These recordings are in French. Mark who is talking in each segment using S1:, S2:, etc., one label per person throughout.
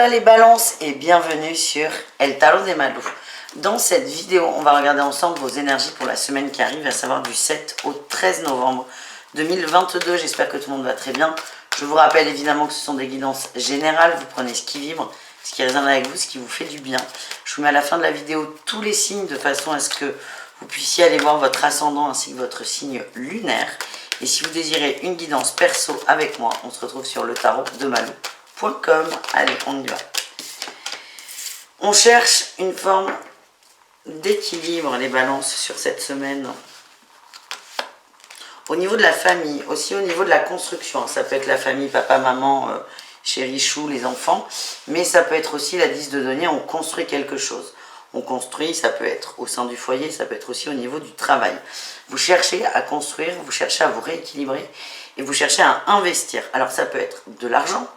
S1: Hola les balances et bienvenue sur El Tarot de Malou. Dans cette vidéo, on va regarder ensemble vos énergies pour la semaine qui arrive, à savoir du 7 au 13 novembre 2022. J'espère que tout le monde va très bien. Je vous rappelle évidemment que ce sont des guidances générales. Vous prenez ce qui vibre, ce qui résonne avec vous, ce qui vous fait du bien. Je vous mets à la fin de la vidéo tous les signes de façon à ce que vous puissiez aller voir votre ascendant ainsi que votre signe lunaire. Et si vous désirez une guidance perso avec moi, on se retrouve sur le tarot de Malou.com. Allez, on y va. On cherche une forme d'équilibre, les balances, sur cette semaine. Au niveau de la famille, aussi au niveau de la construction. Ça peut être la famille, papa, maman, chéri, chou, les enfants. Mais ça peut être aussi la 10 de denier, on construit quelque chose. On construit, ça peut être au sein du foyer, ça peut être aussi au niveau du travail. Vous cherchez à construire, vous cherchez à vous rééquilibrer et vous cherchez à investir. Alors ça peut être de l'argent,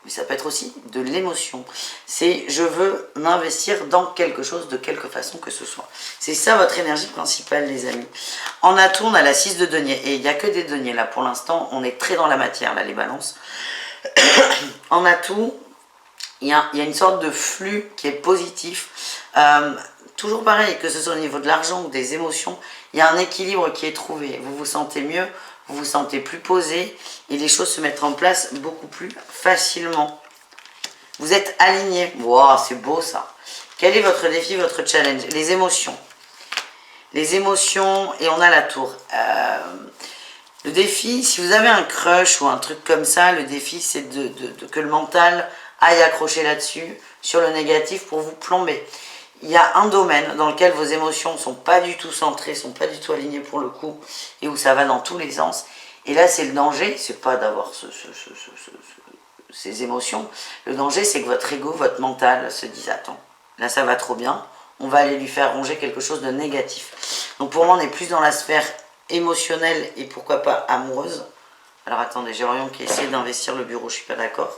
S1: mais ça peut être aussi de l'émotion. C'est je veux m'investir dans quelque chose de quelque façon que ce soit. C'est ça votre énergie principale, les amis. En atout, on a la 6 de denier et il n'y a que des deniers là pour l'instant. On est très dans la matière là, les balances. En atout, il y a une sorte de flux qui est positif. Toujours pareil, que ce soit au niveau de l'argent ou des émotions, il y a un équilibre qui est trouvé. Vous vous sentez mieux, vous vous sentez plus posé et les choses se mettent en place beaucoup plus facilement. Vous êtes aligné. Wow, c'est beau ça. Quel est votre défi, votre challenge? Les émotions. Les émotions, et on a la tour. Le défi, si vous avez un crush ou un truc comme ça, le défi c'est que le mental aille accrocher là-dessus, sur le négatif pour vous plomber. Il y a un domaine dans lequel vos émotions ne sont pas du tout centrées, ne sont pas du tout alignées pour le coup, et où ça va dans tous les sens. Et là, c'est le danger, c'est pas d'avoir ces émotions. Le danger, c'est que votre ego, votre mental se dise, attends, là ça va trop bien, on va aller lui faire ronger quelque chose de négatif. Donc pour moi, on est plus dans la sphère émotionnelle et pourquoi pas amoureuse. Alors attendez, j'ai Orion qui essaie d'investir le bureau, je suis pas d'accord.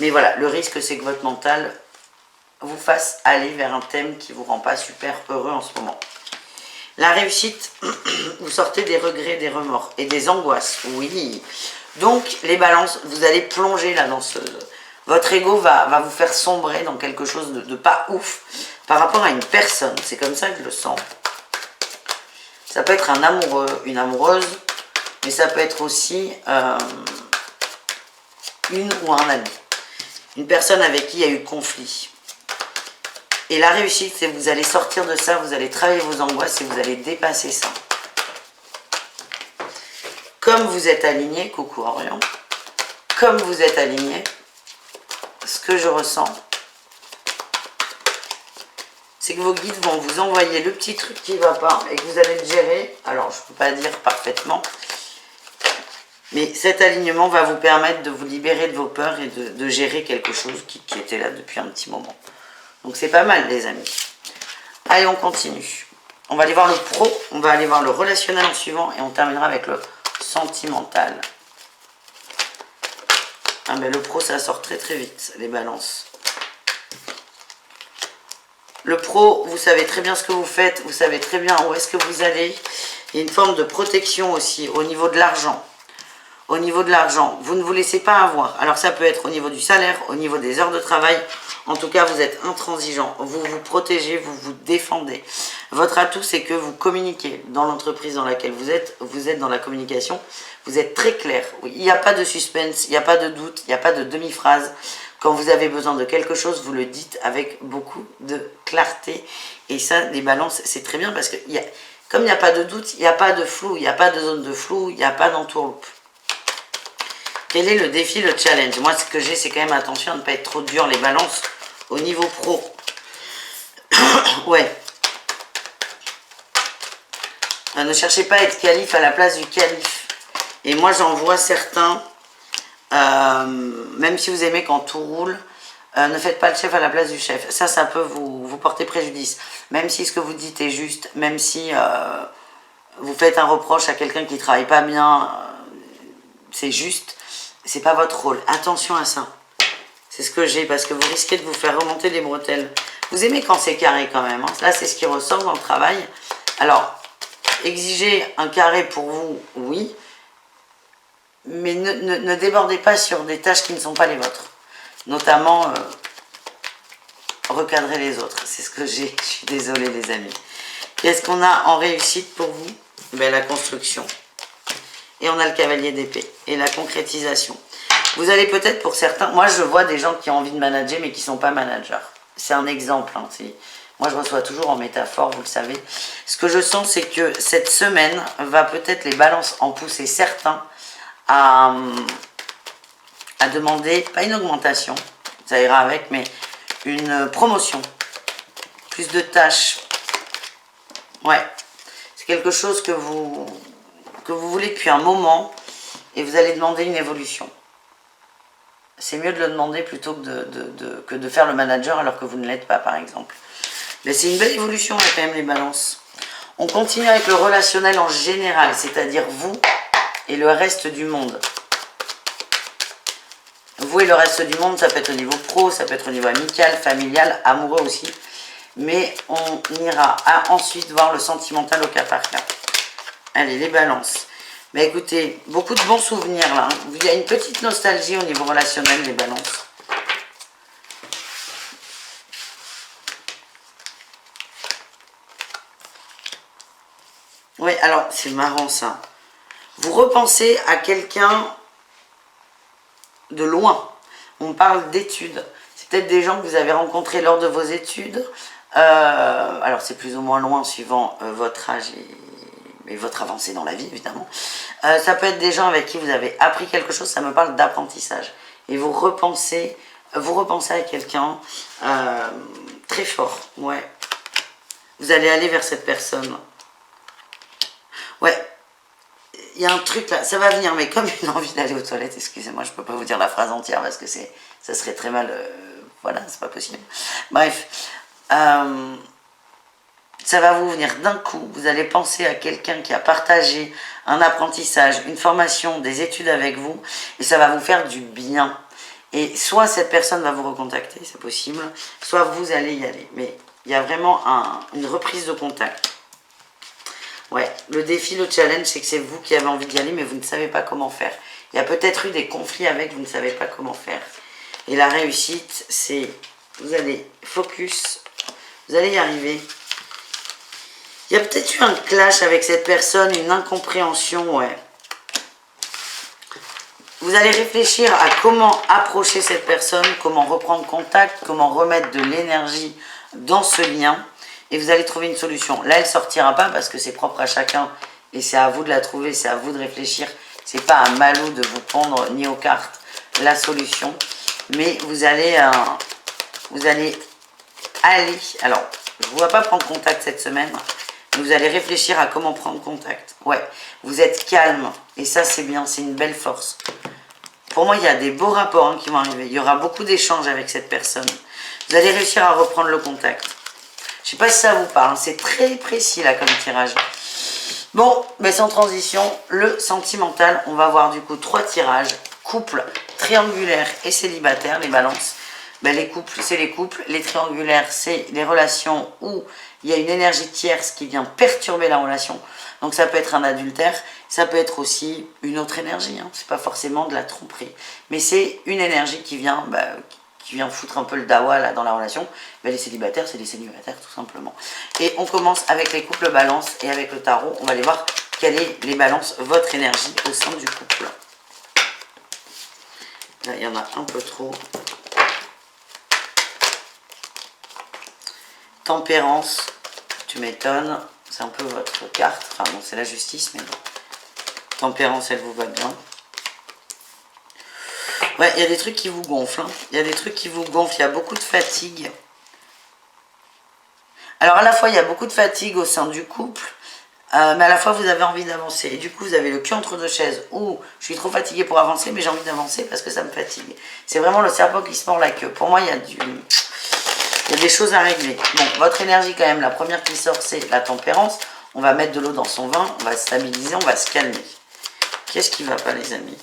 S1: Mais voilà, le risque, c'est que votre mental vous fasse aller vers un thème qui ne vous rend pas super heureux en ce moment. La réussite, vous sortez des regrets, des remords et des angoisses, oui. Donc, les balances, vous allez plonger là dans ce... Votre ego va vous faire sombrer dans quelque chose de pas ouf par rapport à une personne. C'est comme ça que je le sens. Ça peut être un amoureux, une amoureuse, mais ça peut être aussi une ou un ami. Une personne avec qui il y a eu conflit. Et la réussite, c'est que vous allez sortir de ça, vous allez travailler vos angoisses et vous allez dépasser ça. Comme vous êtes aligné, coucou Orion, comme vous êtes aligné, ce que je ressens, c'est que vos guides vont vous envoyer le petit truc qui ne va pas et que vous allez le gérer. Alors, je ne peux pas dire parfaitement, mais cet alignement va vous permettre de vous libérer de vos peurs et de gérer quelque chose qui était là depuis un petit moment. Donc c'est pas mal les amis. Allez, on continue. On va aller voir le pro, on va aller voir le relationnel en suivant et on terminera avec le sentimental. Ah ben le pro ça sort très très vite, les balances. Le pro, vous savez très bien ce que vous faites, vous savez très bien où est-ce que vous allez. Il y a une forme de protection aussi au niveau de l'argent. Au niveau de l'argent, vous ne vous laissez pas avoir. Alors ça peut être au niveau du salaire, au niveau des heures de travail. En tout cas, vous êtes intransigeant. Vous vous protégez, vous vous défendez. Votre atout, c'est que vous communiquez. Dans l'entreprise dans laquelle vous êtes dans la communication. Vous êtes très clair. Oui, il n'y a pas de suspense, il n'y a pas de doute, il n'y a pas de demi-phrase. Quand vous avez besoin de quelque chose, vous le dites avec beaucoup de clarté. Et ça, les balances, c'est très bien parce que comme il n'y a pas de doute, il n'y a pas de flou, il n'y a pas de zone de flou, il n'y a pas d'entourloupe. Quel est le défi, le challenge? Moi, ce que j'ai, c'est quand même attention à ne pas être trop dur, les balances, au niveau pro. Ouais. Ne cherchez pas à être calife à la place du calife. Et moi, j'en vois certains, même si vous aimez quand tout roule, ne faites pas le chef à la place du chef. Ça peut vous porter préjudice. Même si ce que vous dites est juste, même si vous faites un reproche à quelqu'un qui ne travaille pas bien, c'est juste. C'est pas votre rôle. Attention à ça. C'est ce que j'ai parce que vous risquez de vous faire remonter les bretelles. Vous aimez quand c'est carré quand même. Hein. Là, c'est ce qui ressort dans le travail. Alors, exiger un carré pour vous, oui. Mais ne débordez pas sur des tâches qui ne sont pas les vôtres. Notamment, recadrer les autres. C'est ce que j'ai. Je suis désolée les amis. Qu'est-ce qu'on a en réussite pour vous? Ben, la construction. Et on a le cavalier d'épée. Et la concrétisation. Vous allez peut-être pour certains... Moi, je vois des gens qui ont envie de manager, mais qui ne sont pas managers. C'est un exemple. Hein, moi, je reçois toujours en métaphore, vous le savez. Ce que je sens, c'est que cette semaine va peut-être les balances en pousser certains à demander, pas une augmentation, ça ira avec, mais une promotion. Plus de tâches. Ouais. C'est quelque chose que vous voulez depuis un moment et vous allez demander une évolution. C'est mieux de le demander plutôt que de faire le manager alors que vous ne l'êtes pas, par exemple. Mais c'est une belle évolution, là, quand même, les balances. On continue avec le relationnel en général, c'est-à-dire vous et le reste du monde. Vous et le reste du monde, ça peut être au niveau pro, ça peut être au niveau amical, familial, amoureux aussi. Mais on ira ensuite voir le sentimental au cas par cas. Allez, les balances. Mais écoutez, beaucoup de bons souvenirs là. Hein. Il y a une petite nostalgie au niveau relationnel des balances. Oui, alors c'est marrant ça. Vous repensez à quelqu'un de loin. On parle d'études. C'est peut-être des gens que vous avez rencontrés lors de vos études. Alors c'est plus ou moins loin suivant votre âge et votre avancée dans la vie, évidemment. Ça peut être des gens avec qui vous avez appris quelque chose, ça me parle d'apprentissage. Et vous repensez à quelqu'un très fort, ouais. Vous allez aller vers cette personne. Ouais, il y a un truc là, ça va venir, mais comme une envie d'aller aux toilettes, excusez-moi, je ne peux pas vous dire la phrase entière parce que ça serait très mal, voilà, c'est pas possible. Bref, ça va vous venir d'un coup, vous allez penser à quelqu'un qui a partagé un apprentissage, une formation, des études avec vous, et ça va vous faire du bien. Et soit cette personne va vous recontacter, c'est possible, soit vous allez y aller. Mais il y a vraiment une reprise de contact. Ouais, le défi, le challenge, c'est que c'est vous qui avez envie d'y aller, mais vous ne savez pas comment faire. Il y a peut-être eu des conflits avec, vous ne savez pas comment faire. Et la réussite, c'est, vous allez focus, vous allez y arriver. Il y a peut-être eu un clash avec cette personne, une incompréhension, ouais. Vous allez réfléchir à comment approcher cette personne, comment reprendre contact, comment remettre de l'énergie dans ce lien. Et vous allez trouver une solution. Là, elle ne sortira pas parce que c'est propre à chacun. Et c'est à vous de la trouver, c'est à vous de réfléchir. C'est pas à Malou de vous prendre ni aux cartes la solution. Mais vous allez aller... Alors, je ne vous vois pas prendre contact cette semaine. Mais vous allez réfléchir à comment prendre contact. Ouais, vous êtes calme. Et ça, c'est bien, c'est une belle force. Pour moi, il y a des beaux rapports qui vont arriver. Il y aura beaucoup d'échanges avec cette personne. Vous allez réussir à reprendre le contact. Je ne sais pas si ça vous parle. C'est très précis là comme tirage. Bon, mais sans transition, le sentimental. On va voir du coup 3 tirages. Couple, triangulaire et célibataire, les balances. Ben, les couples, c'est les couples. Les triangulaires, c'est les relations où il y a une énergie tierce qui vient perturber la relation. Donc ça peut être un adultère, ça peut être aussi une autre énergie. Hein. C'est pas forcément de la tromperie. Mais c'est une énergie qui vient foutre un peu le dawa là, dans la relation. Ben, les célibataires, c'est les célibataires tout simplement. Et on commence avec les couples balance et avec le tarot. On va aller voir quelle est les balances, votre énergie au sein du couple. Là, il y en a un peu trop. Tempérance, tu m'étonnes. C'est un peu votre carte. Enfin bon, c'est la justice, mais bon. Tempérance, elle vous va bien. Ouais, il y a des trucs qui vous gonflent. Hein. Il y a des trucs qui vous gonflent. Il y a beaucoup de fatigue. Alors, à la fois, il y a beaucoup de fatigue au sein du couple. Mais à la fois, vous avez envie d'avancer. Et du coup, vous avez le cul entre deux chaises. Ou, je suis trop fatiguée pour avancer, mais j'ai envie d'avancer parce que ça me fatigue. C'est vraiment le serpent qui se mord la queue. Pour moi, il y a des choses à régler. Bon, votre énergie quand même, la première qui sort, c'est la tempérance. On va mettre de l'eau dans son vin, on va stabiliser, on va se calmer. Qu'est-ce qui ne va pas, les amis?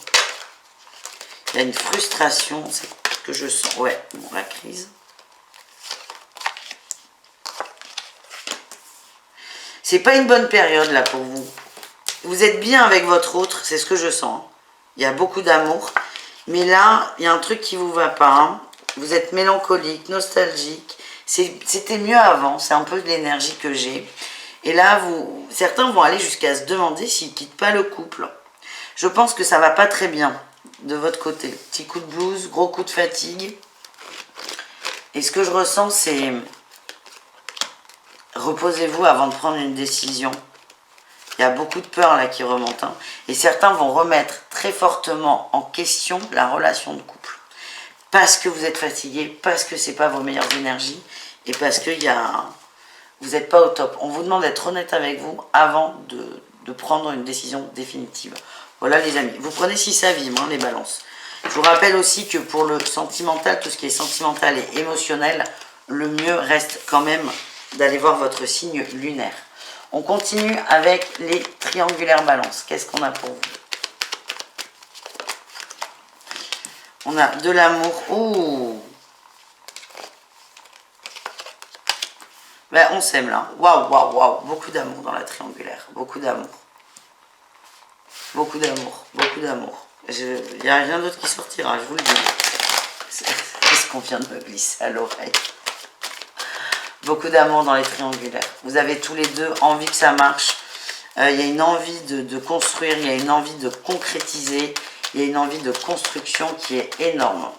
S1: Il y a une frustration, c'est ce que je sens. Ouais, bon, la crise. C'est pas une bonne période, là, pour vous. Vous êtes bien avec votre autre, c'est ce que je sens. Il y a beaucoup d'amour. Mais là, il y a un truc qui ne vous va pas. Hein. Vous êtes mélancolique, nostalgique. C'était mieux avant, c'est un peu de l'énergie que j'ai. Et là, certains vont aller jusqu'à se demander s'ils ne quittent pas le couple. Je pense que ça ne va pas très bien de votre côté. Petit coup de blues, gros coup de fatigue. Et ce que je ressens, c'est reposez-vous avant de prendre une décision. Il y a beaucoup de peur là qui remonte. Hein. Et certains vont remettre très fortement en question la relation de couple. Parce que vous êtes fatigué, parce que ce n'est pas vos meilleures énergies et parce que vous n'êtes pas au top. On vous demande d'être honnête avec vous avant de prendre une décision définitive. Voilà les amis. Vous prenez si ça vibre, hein, les balances. Je vous rappelle aussi que pour le sentimental, tout ce qui est sentimental et émotionnel, le mieux reste quand même d'aller voir votre signe lunaire. On continue avec les triangulaires balances. Qu'est-ce qu'on a pour vous? On a de l'amour. Ouh. Ben, on s'aime là. Waouh, waouh, waouh. Beaucoup d'amour dans la triangulaire. Beaucoup d'amour. Beaucoup d'amour. Beaucoup d'amour. Il n'y a rien d'autre qui sortira, je vous le dis. Qu'est-ce qu'on vient de me glisser à l'oreille? Beaucoup d'amour dans les triangulaires. Vous avez tous les deux envie que ça marche. Il y a une envie de construire, il y a une envie de concrétiser, il y a une envie de construction qui est énorme.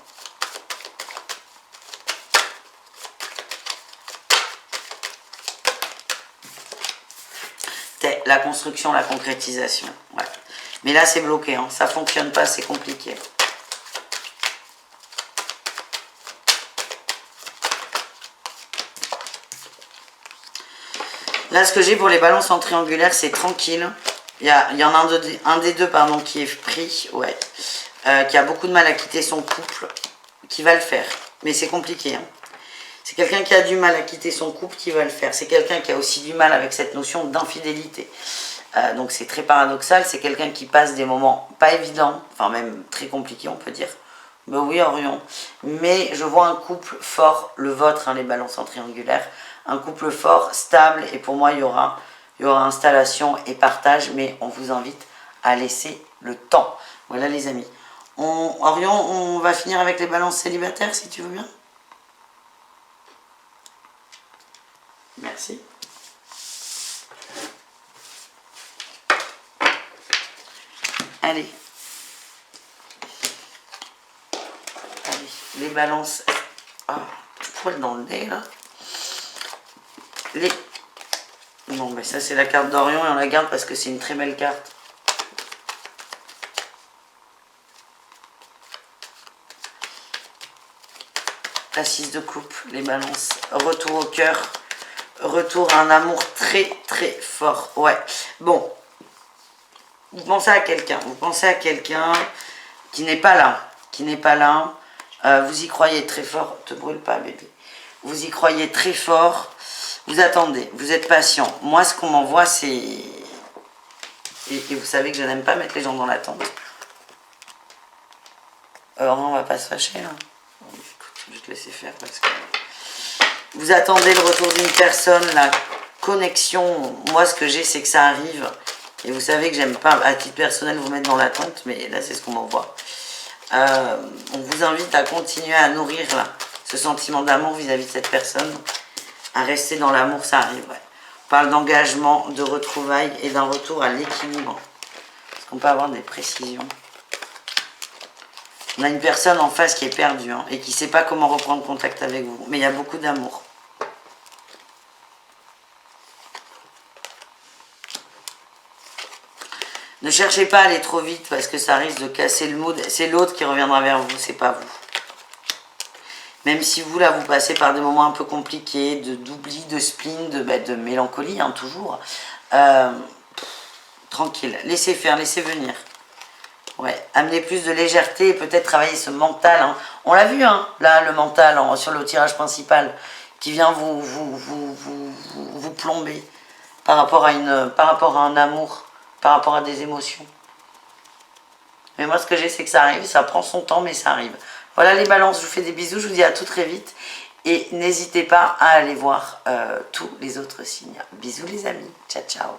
S1: La construction, la concrétisation. Ouais. Mais là, c'est bloqué. Hein. Ça ne fonctionne pas, c'est compliqué. Là, ce que j'ai pour les balances en triangulaire, c'est tranquille. Il y en a un des deux pardon, qui est pris, ouais, qui a beaucoup de mal à quitter son couple, qui va le faire. Mais c'est compliqué. Hein. C'est quelqu'un qui a du mal à quitter son couple qui va le faire. C'est quelqu'un qui a aussi du mal avec cette notion d'infidélité. Donc c'est très paradoxal. C'est quelqu'un qui passe des moments pas évidents, enfin même très compliqués on peut dire. Ben oui Orion. Mais je vois un couple fort, le vôtre, hein, les balances en triangulaire. Un couple fort, stable et pour moi il y aura installation et partage. Mais on vous invite à laisser le temps. Voilà les amis. Orion, on va finir avec les balances célibataires si tu veux bien. Merci. Allez. Allez, les balances. Ah, poil dans le nez là. Non, mais ça c'est la carte d'Orion et on la garde parce que c'est une très belle carte. La 6 de coupe, les balances. Retour au cœur. Retour à un amour très très fort. Ouais. Bon. Vous pensez à quelqu'un. Vous pensez à quelqu'un qui n'est pas là. Qui n'est pas là. Vous y croyez très fort. Te brûle pas, bébé. Vous y croyez très fort. Vous attendez. Vous êtes patient. Moi, ce qu'on m'envoie, c'est... Et vous savez que je n'aime pas mettre les gens dans l'attente. On va pas se fâcher, là. Je vais te laisser faire parce que... Vous attendez le retour d'une personne, la connexion. Moi, ce que j'ai, c'est que ça arrive. Et vous savez que j'aime pas, à titre personnel, vous mettre dans l'attente. Mais là, c'est ce qu'on m'envoie. On vous invite à continuer à nourrir là, ce sentiment d'amour vis-à-vis de cette personne. À rester dans l'amour, ça arrive. Ouais. On parle d'engagement, de retrouvailles et d'un retour à l'équilibre. Parce qu'on peut avoir des précisions. On a une personne en face qui est perdue hein, et qui ne sait pas comment reprendre contact avec vous. Mais il y a beaucoup d'amour. Ne cherchez pas à aller trop vite parce que ça risque de casser le mood. C'est l'autre qui reviendra vers vous, c'est pas vous. Même si vous, là, vous passez par des moments un peu compliqués, d'oubli, de spleen, de mélancolie, hein, toujours. Tranquille, laissez faire, laissez venir. Ouais, amenez plus de légèreté et peut-être travailler ce mental. Hein. On l'a vu, hein, là, le mental sur le tirage principal qui vient vous plomber par rapport à un amour, par rapport à des émotions. Mais moi, ce que j'ai, c'est que ça arrive, ça prend son temps, mais ça arrive. Voilà les balances, je vous fais des bisous, je vous dis à tout très vite. Et n'hésitez pas à aller voir tous les autres signes. Bisous les amis, ciao ciao.